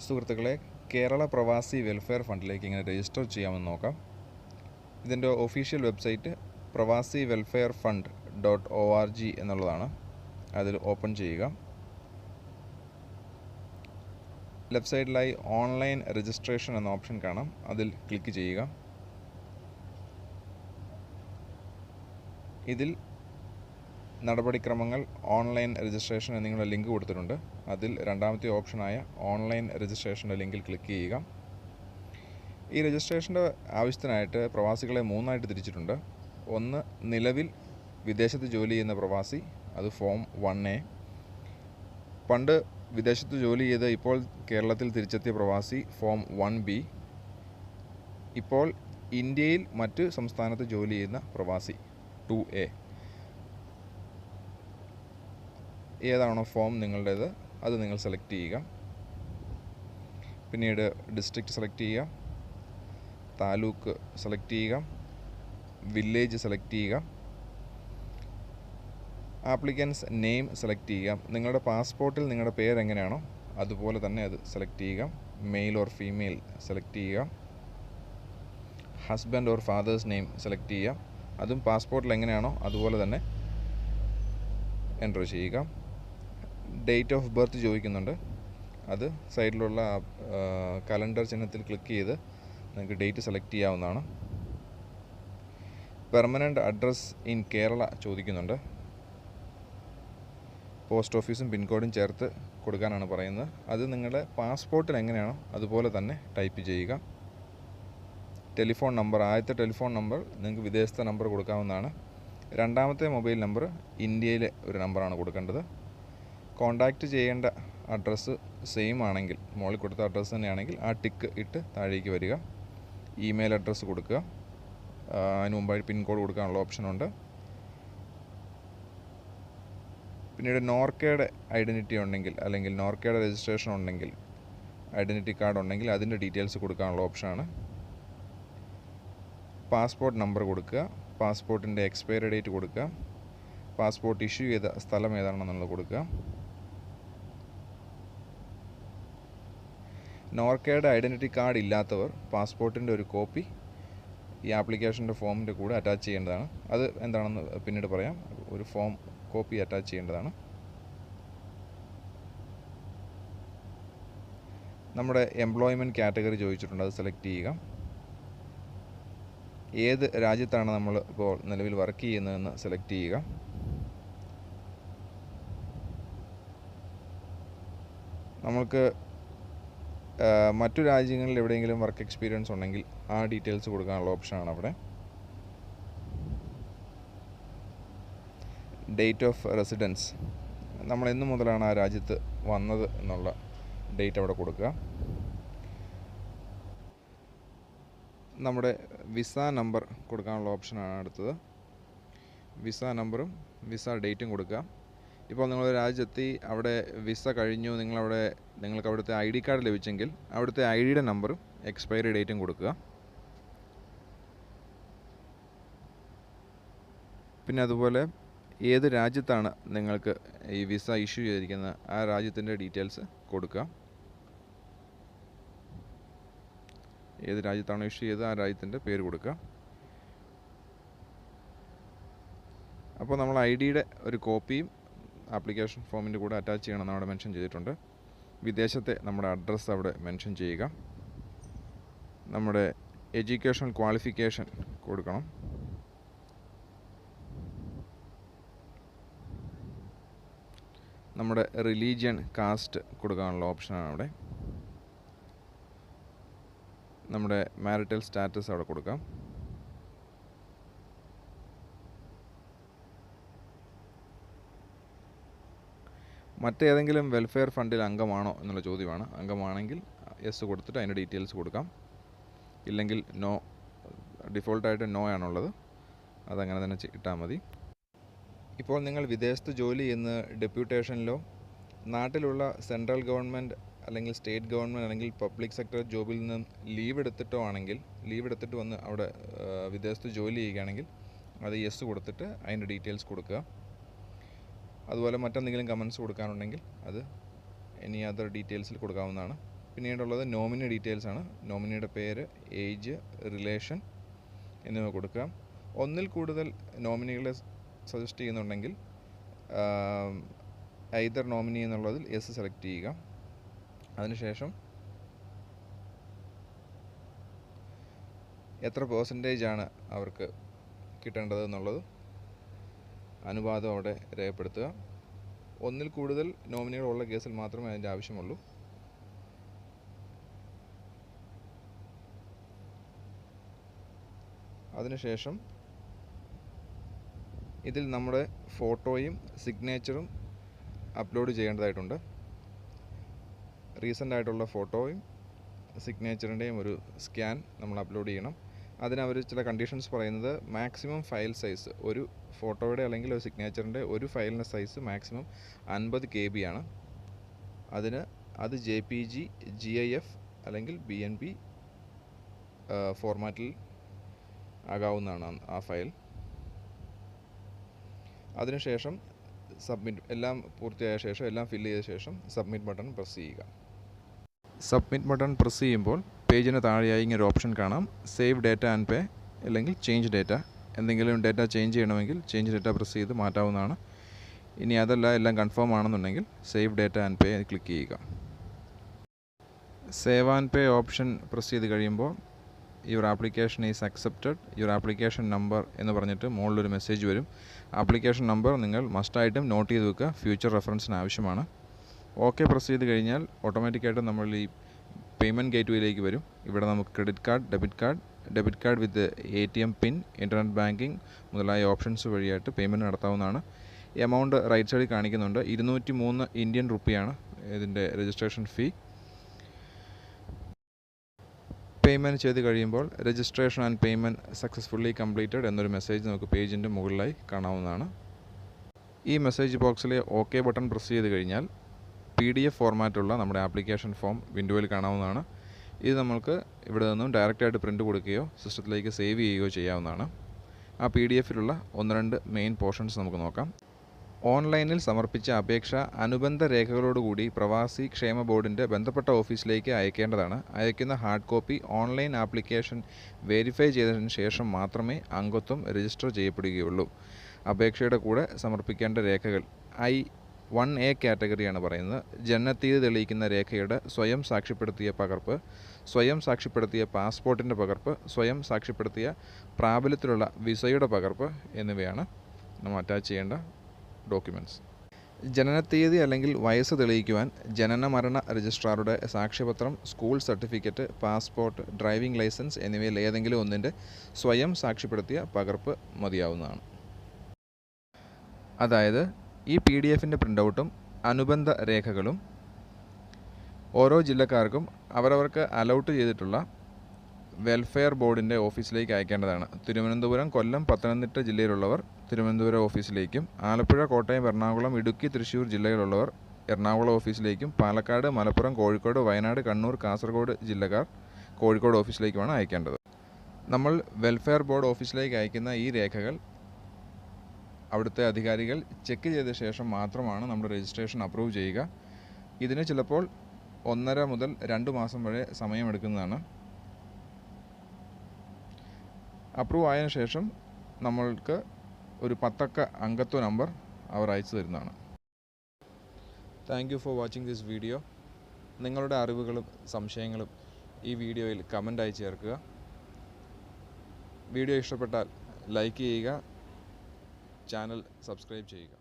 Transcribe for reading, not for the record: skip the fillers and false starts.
സുഹൃത്തുക്കളെ, കേരള പ്രവാസി വെൽഫെയർ ഫണ്ടിലേക്ക് ഇങ്ങനെ രജിസ്റ്റർ ചെയ്യാമെന്ന് നോക്കാം. ഇതിൻ്റെ ഒഫീഷ്യൽ വെബ്സൈറ്റ് പ്രവാസി വെൽഫെയർ ഫണ്ട് .org എന്നുള്ളതാണ്. അതിൽ ഓപ്പൺ ചെയ്യുക. ലെഫ്റ്റ് സൈഡിലായി ഓൺലൈൻ രജിസ്ട്രേഷൻ എന്ന ഓപ്ഷൻ കാണാം. അതിൽ ക്ലിക്ക് ചെയ്യുക. ഇതിൽ നടപടിക്രമങ്ങൾ ഓൺലൈൻ രജിസ്ട്രേഷൻ എന്നിങ്ങനെ ലിങ്ക് കൊടുത്തിട്ടുണ്ട്. അതിൽ രണ്ടാമത്തെ ഓപ്ഷനായ ഓൺലൈൻ രജിസ്ട്രേഷൻ്റെ ലിങ്കിൽ ക്ലിക്ക് ചെയ്യുക. ഈ രജിസ്ട്രേഷൻ്റെ ആവശ്യത്തിനായിട്ട് പ്രവാസികളെ മൂന്നായിട്ട് തിരിച്ചിട്ടുണ്ട്. ഒന്ന്, നിലവിൽ വിദേശത്ത് ജോലി ചെയ്യുന്ന പ്രവാസി, അത് ഫോം 1A. പണ്ട് വിദേശത്ത് ജോലി ചെയ്ത് ഇപ്പോൾ കേരളത്തിൽ തിരിച്ചെത്തിയ പ്രവാസി, ഫോം 1B. ഇപ്പോൾ ഇന്ത്യയിൽ മറ്റ് സംസ്ഥാനത്ത് ജോലി ചെയ്യുന്ന പ്രവാസി, 2A. ഏതാണോ ഫോം നിങ്ങളുടേത് അത് നിങ്ങൾ സെലക്ട് ചെയ്യുക. പിന്നീട് ഡിസ്ട്രിക്റ്റ് സെലക്ട് ചെയ്യുക, താലൂക്ക് സെലക്ട് ചെയ്യുക, വില്ലേജ് സെലക്ട് ചെയ്യുക, ആപ്ലിക്കൻസ് നെയിം സെലക്ട് ചെയ്യുക. നിങ്ങളുടെ പാസ്പോർട്ടിൽ നിങ്ങളുടെ പേര് എങ്ങനെയാണോ അതുപോലെ തന്നെ അത് സെലക്ട് ചെയ്യുക. മെയിൽ ഓർ ഫീമെയിൽ സെലക്ട് ചെയ്യുക. Husband or fathers name select ചെയ്യുക. അതും പാസ്പോർട്ടിൽ എങ്ങനെയാണോ അതുപോലെ തന്നെ എൻ്റർ ചെയ്യുക. ഡേറ്റ് ഓഫ് ബർത്ത് ചോദിക്കുന്നുണ്ട്. അത് സൈഡിലുള്ള കലണ്ടർ ചിഹ്നത്തിൽ ക്ലിക്ക് ചെയ്ത് നിങ്ങൾക്ക് ഡേറ്റ് സെലക്ട് ചെയ്യാവുന്നതാണ്. പെർമനൻ്റ് അഡ്രസ് ഇൻ കേരള ചോദിക്കുന്നുണ്ട്. പോസ്റ്റ് ഓഫീസും പിൻകോഡും ചേർത്ത് കൊടുക്കാനാണ് പറയുന്നത്. അത് നിങ്ങളുടെ പാസ്പോർട്ടിൽ എങ്ങനെയാണോ അതുപോലെ തന്നെ ടൈപ്പ് ചെയ്യുക. ടെലിഫോൺ നമ്പർ, ആദ്യത്തെ ടെലിഫോൺ നമ്പർ നിങ്ങൾക്ക് വിദേശത്തെ നമ്പർ കൊടുക്കാവുന്നതാണ്. രണ്ടാമത്തെ മൊബൈൽ നമ്പർ ഇന്ത്യയിലെ ഒരു നമ്പറാണ് കൊടുക്കേണ്ടത്. കോണ്ടാക്റ്റ് ചെയ്യേണ്ട അഡ്രസ്സ് സെയിം ആണെങ്കിൽ, മുകളിൽ കൊടുത്ത അഡ്രസ്സ് തന്നെയാണെങ്കിൽ ആ ടിക്ക് ഇട്ട് താഴേക്ക് വരിക. ഇമെയിൽ അഡ്രസ്സ് കൊടുക്കുക. അതിന് മുമ്പായി പിൻകോഡ് കൊടുക്കാനുള്ള ഓപ്ഷനുണ്ട്. പിന്നീട് നോർക്കയുടെ ഐഡൻറ്റിറ്റി ഉണ്ടെങ്കിൽ, അല്ലെങ്കിൽ നോർക്കയുടെ രജിസ്ട്രേഷൻ ഉണ്ടെങ്കിൽ, ഐഡൻറ്റിറ്റി കാർഡ് ഉണ്ടെങ്കിൽ അതിൻ്റെ ഡീറ്റെയിൽസ് കൊടുക്കാനുള്ള ഓപ്ഷനാണ്. പാസ്പോർട്ട് നമ്പർ കൊടുക്കുക. പാസ്പോർട്ടിൻ്റെ എക്സ്പയറി ഡേറ്റ് കൊടുക്കുക. പാസ്പോർട്ട് ഇഷ്യൂ ചെയ്ത സ്ഥലം ഏതാണെന്നുള്ളത് കൊടുക്കുക. നോർക്കയുടെ ഐഡൻറ്റിറ്റി കാർഡ് ഇല്ലാത്തവർ പാസ്പോർട്ടിൻ്റെ ഒരു കോപ്പി ഈ ആപ്ലിക്കേഷൻ്റെ ഫോമിൻ്റെ കൂടെ അറ്റാച്ച് ചെയ്യേണ്ടതാണ്. അത് എന്താണെന്ന് പിന്നീട് പറയാം. ഒരു ഫോം കോപ്പി അറ്റാച്ച് ചെയ്യേണ്ടതാണ്. നമ്മുടെ എംപ്ലോയ്മെൻറ്റ് കാറ്റഗറി ചോദിച്ചിട്ടുണ്ട്. അത് സെലക്ട് ചെയ്യുക. ഏത് രാജ്യത്താണ് നമ്മൾ ഇപ്പോൾ നിലവിൽ വർക്ക് ചെയ്യുന്നതെന്ന് സെലക്ട് ചെയ്യുക. നമ്മൾക്ക് മറ്റു രാജ്യങ്ങളിൽ എവിടെയെങ്കിലും വർക്ക് എക്സ്പീരിയൻസ് ഉണ്ടെങ്കിൽ ആ ഡീറ്റെയിൽസ് കൊടുക്കാനുള്ള ഓപ്ഷനാണ് അവിടെ. ഡേറ്റ് ഓഫ് റെസിഡൻസ്, നമ്മൾ എന്ന് മുതലാണ് ആ രാജ്യത്ത് വന്നത് എന്നുള്ള ഡേറ്റ് അവിടെ കൊടുക്കുക. നമ്മുടെ വിസ നമ്പർ കൊടുക്കാനുള്ള ഓപ്ഷനാണ് അടുത്തത്. വിസ നമ്പറും വിസ ഡേറ്റും കൊടുക്കുക. ഇപ്പോൾ നിങ്ങൾ രാജ്യത്തെത്തി, അവിടെ വിസ കഴിഞ്ഞു, നിങ്ങൾക്ക് അവിടുത്തെ ID കാർഡ് ലഭിച്ചെങ്കിൽ അവിടുത്തെ ID നമ്പറും എക്സ്പയറി ഡേറ്റും കൊടുക്കുക. പിന്നെ അതുപോലെ ഏത് രാജ്യത്താണ് നിങ്ങൾക്ക് ഈ വിസ ഇഷ്യൂ ചെയ്തിരിക്കുന്ന ആ രാജ്യത്തിൻ്റെ ഡീറ്റെയിൽസ് കൊടുക്കുക. ഏത് രാജ്യത്താണോ ഇഷ്യൂ ചെയ്ത് ആ രാജ്യത്തിൻ്റെ പേര് കൊടുക്കുക. അപ്പോൾ നമ്മൾ ID ഒരു കോപ്പിയും ആപ്ലിക്കേഷൻ ഫോമിൻ്റെ കൂടെ അറ്റാച്ച് ചെയ്യണമെന്ന് അവിടെ മെൻഷൻ ചെയ്തിട്ടുണ്ട്. വിദേശത്തെ നമ്മുടെ അഡ്രസ്സ് അവിടെ മെൻഷൻ ചെയ്യുക. നമ്മുടെ എഡ്യൂക്കേഷണൽ ക്വാളിഫിക്കേഷൻ കൊടുക്കണം. നമ്മുടെ റിലീജിയൻ, കാസ്റ്റ് കൊടുക്കാനുള്ള ഓപ്ഷനാണ് അവിടെ. നമ്മുടെ മാരിറ്റൽ സ്റ്റാറ്റസ് അവിടെ കൊടുക്കാം. മറ്റേതെങ്കിലും വെൽഫെയർ ഫണ്ടിൽ അംഗമാണോ എന്നുള്ള ചോദ്യമാണ്. അംഗമാണെങ്കിൽ യെസ് കൊടുത്തിട്ട് അതിൻ്റെ ഡീറ്റെയിൽസ് കൊടുക്കാം. ഇല്ലെങ്കിൽ നോ, ഡിഫോൾട്ടായിട്ട് നോ ആണുള്ളത്. അതങ്ങനെ തന്നെ ഇട്ടാൽ മതി. ഇപ്പോൾ നിങ്ങൾ വിദേശത്ത് ജോലി ചെയ്യുന്ന ഡെപ്യൂട്ടേഷനിലോ നാട്ടിലുള്ള സെൻട്രൽ ഗവൺമെൻറ് അല്ലെങ്കിൽ സ്റ്റേറ്റ് ഗവൺമെൻറ് അല്ലെങ്കിൽ പബ്ലിക് സെക്ടർ ജോബിൽ നിന്ന് ലീവ് എടുത്തിട്ട് വന്ന് അവിടെ വിദേശത്ത് ജോലി ചെയ്യുകയാണെങ്കിൽ അത് യെസ് കൊടുത്തിട്ട് അതിൻ്റെ ഡീറ്റെയിൽസ് കൊടുക്കുക. അതുപോലെ മറ്റെന്തെങ്കിലും കമൻസ് കൊടുക്കാനുണ്ടെങ്കിൽ അത് എനി അതർ ഡീറ്റെയിൽസിൽ കൊടുക്കാവുന്നതാണ്. പിന്നീടുള്ളത് നോമിനി ഡീറ്റെയിൽസ് ആണ്. നോമിനിയുടെ പേര്, ഏജ്, റിലേഷൻ എന്നിവ കൊടുക്കുക. ഒന്നിൽ കൂടുതൽ നോമിനികളെ സജസ്റ്റ് ചെയ്യുന്നുണ്ടെങ്കിൽ ഐദർ നോമിനി എന്നുള്ളതിൽ യെസ് സെലക്ട് ചെയ്യുക. അതിനുശേഷം എത്ര % അവർക്ക് കിട്ടേണ്ടത് എന്നുള്ളത് അനുപാതം അവിടെ രേഖപ്പെടുത്തുക. ഒന്നിൽ കൂടുതൽ നോമിനികളുള്ള കേസിൽ മാത്രമേ അതിൻ്റെ ആവശ്യമുള്ളൂ. അതിനുശേഷം ഇതിൽ നമ്മുടെ ഫോട്ടോയും സിഗ്നേച്ചറും അപ്ലോഡ് ചെയ്യേണ്ടതായിട്ടുണ്ട്. റീസെൻ്റ് ആയിട്ടുള്ള ഫോട്ടോയും സിഗ്നേച്ചറിൻ്റെയും ഒരു സ്കാൻ നമ്മൾ അപ്ലോഡ് ചെയ്യണം. അതിനവർ ചില കണ്ടീഷൻസ് പറയുന്നത് മാക്സിമം ഫയൽ സൈസ്, ഒരു ഫോട്ടോയുടെ അല്ലെങ്കിൽ ഒരു സിഗ്നേച്ചറിൻ്റെ ഒരു ഫയലിൻ്റെ സൈസ് മാക്സിമം 50 KB ആണ്. അത് JPG, GIF അല്ലെങ്കിൽ BNB ഫോർമാറ്റിൽ ആകാവുന്നതാണ് ആ ഫയൽ. അതിനുശേഷം സബ്മിറ്റ്, എല്ലാം പൂർത്തിയായ ശേഷം, എല്ലാം ഫില്ല് ചെയ്ത ശേഷം സബ്മിറ്റ് ബട്ടൺ പ്രസ് ചെയ്യുക. സബ്മിറ്റ് ബട്ടൺ പ്രസ് ചെയ്യുമ്പോൾ പേജിന് താഴെയായി ഇങ്ങനെ ഒരു ഓപ്ഷൻ കാണാം, സേവ് ഡേറ്റ ആൻഡ് പേ അല്ലെങ്കിൽ ചേഞ്ച് ഡേറ്റ. എന്തെങ്കിലും ഡേറ്റ ചേഞ്ച് ചെയ്യണമെങ്കിൽ ചേഞ്ച് ഡേറ്റ പ്രസ് ചെയ്ത് മാറ്റാവുന്നതാണ്. ഇനി അതല്ല, എല്ലാം കൺഫേം ആണെന്നുണ്ടെങ്കിൽ save date and pay click ചെയ്യുക. Save and pay option press ചെയ്ത് കഴിയുമ്പോൾ your application is accepted, your application number എന്ന് പറഞ്ഞിട്ട് മുകളിലൊരു മെസ്സേജ് വരും. ആപ്ലിക്കേഷൻ നമ്പർ നിങ്ങൾ മസ്റ്റായിട്ടും നോട്ട് ചെയ്ത് വെക്കുക, ഫ്യൂച്ചർ റെഫറൻസിന് ആവശ്യമാണ്. ഓക്കെ പ്രസ് ചെയ്ത് കഴിഞ്ഞാൽ ഓട്ടോമാറ്റിക്കായിട്ട് നമ്മൾ ഈ പേയ്മെൻറ്റ് ഗേറ്റ്വേയിലേക്ക് വരും. ഇവിടെ നമുക്ക് ക്രെഡിറ്റ് കാർഡ്, ഡെബിറ്റ് കാർഡ് വിത്ത് ATM പിൻ, ഇൻ്റർനെറ്റ് ബാങ്കിങ് മുതലായ ഓപ്ഷൻസ് വഴിയായിട്ട് പേയ്മെൻറ്റ് നടത്താവുന്നതാണ്. എമൗണ്ട് റൈറ്റ് സൈഡിൽ കാണിക്കുന്നുണ്ട്. 203 ഇന്ത്യൻ റുപ്പിയാണ് ഇതിൻ്റെ രജിസ്ട്രേഷൻ ഫീ. പേയ്മെൻറ്റ് ചെയ്ത് കഴിയുമ്പോൾ registration and payment successfully completed എന്നൊരു മെസ്സേജ് നമുക്ക് പേജിൻ്റെ മുകളിലായി കാണാവുന്നതാണ്. ഈ മെസ്സേജ് ബോക്സിലെ ഓക്കെ ബട്ടൺ പ്രസ് ചെയ്ത് കഴിഞ്ഞാൽ PDF ഫോർമാറ്റുള്ള നമ്മുടെ ആപ്ലിക്കേഷൻ ഫോം വിൻഡോയിൽ കാണാവുന്നതാണ്. ഇത് നമ്മൾക്ക് ഇവിടെ നിന്നും ഡയറക്റ്റായിട്ട് പ്രിൻ്റ് കൊടുക്കുകയോ സിസ്റ്റത്തിലേക്ക് സേവ് ചെയ്യുകയോ ചെയ്യാവുന്നതാണ്. ആ PDF-ലുള്ള 1-2 മെയിൻ പോർഷൻസ് നമുക്ക് നോക്കാം. ഓൺലൈനിൽ സമർപ്പിച്ച അപേക്ഷ അനുബന്ധ രേഖകളോടുകൂടി പ്രവാസി ക്ഷേമ ബോർഡിൻ്റെ ബന്ധപ്പെട്ട ഓഫീസിലേക്ക് അയക്കേണ്ടതാണ്. അയക്കുന്ന hard copy online application verify ചെയ്തതിന് ശേഷം മാത്രമേ അംഗത്വം രജിസ്റ്റർ ചെയ്യപ്പെടുകയുള്ളൂ. അപേക്ഷയുടെ കൂടെ സമർപ്പിക്കേണ്ട രേഖകൾ I1A കാറ്റഗറിയാണ് പറയുന്നത്. ജനനത്തീയതി തെളിയിക്കുന്ന രേഖയുടെ സ്വയം സാക്ഷ്യപ്പെടുത്തിയ പകർപ്പ്, സ്വയം സാക്ഷ്യപ്പെടുത്തിയ പാസ്പോർട്ടിൻ്റെ പകർപ്പ്, സ്വയം സാക്ഷ്യപ്പെടുത്തിയ പ്രാബല്യത്തിലുള്ള വിസയുടെ പകർപ്പ് എന്നിവയാണ് നമ്മൾ അറ്റാച്ച് ചെയ്യേണ്ട ഡോക്യുമെൻറ്റ്സ്. ജനനത്തീയതി അല്ലെങ്കിൽ വയസ്സ് തെളിയിക്കുവാൻ ജനന മരണ രജിസ്ട്രാറുടെ സാക്ഷ്യപത്രം, school certificate, passport, driving licence എന്നിവയിൽ ഏതെങ്കിലും ഒന്നിൻ്റെ സ്വയം സാക്ഷ്യപ്പെടുത്തിയ പകർപ്പ് മതിയാവുന്നതാണ്. അതായത് ഈ PDF-ൻ്റെ പ്രിൻ്റൗട്ടും അനുബന്ധ രേഖകളും ഓരോ ജില്ലക്കാർക്കും അവരവർക്ക് അലൗട്ട് ചെയ്തിട്ടുള്ള വെൽഫെയർ ബോർഡിൻ്റെ ഓഫീസിലേക്ക് അയക്കേണ്ടതാണ്. തിരുവനന്തപുരം, കൊല്ലം, പത്തനംതിട്ട ജില്ലയിലുള്ളവർ തിരുവനന്തപുരം ഓഫീസിലേക്കും, ആലപ്പുഴ, കോട്ടയം, എറണാകുളം, ഇടുക്കി, തൃശ്ശൂർ ജില്ലയിലുള്ളവർ എറണാകുളം ഓഫീസിലേക്കും, പാലക്കാട്, മലപ്പുറം, കോഴിക്കോട്, വയനാട്, കണ്ണൂർ, കാസർഗോഡ് ജില്ലക്കാർ കോഴിക്കോട് ഓഫീസിലേക്കുമാണ് അയക്കേണ്ടത്. നമ്മൾ വെൽഫെയർ ബോർഡ് ഓഫീസിലേക്ക് അയക്കുന്ന ഈ രേഖകൾ അവിടുത്തെ അധികാരികൾ ചെക്ക് ചെയ്ത ശേഷം മാത്രമാണ് നമ്മുടെ രജിസ്ട്രേഷൻ അപ്രൂവ് ചെയ്യുക. ഇതിന് ചിലപ്പോൾ 1.5 മുതൽ 2 മാസം വരെ സമയമെടുക്കുന്നതാണ്. അപ്രൂവ് ആയതിനു ശേഷം നമ്മൾക്ക് ഒരു 10 അക്ക അംഗത്വ നമ്പർ അവർ അയച്ചു തരുന്നതാണ്. Thank you for watching this video. നിങ്ങളുടെ അറിവുകളും സംശയങ്ങളും ഈ വീഡിയോയിൽ കമൻ്റായി ചേർക്കുക. വീഡിയോ ഇഷ്ടപ്പെട്ടാൽ ലൈക്ക് ചെയ്യുക, ചാനൽ സബ്സ്ക്രൈബ് ചെയ്യുക.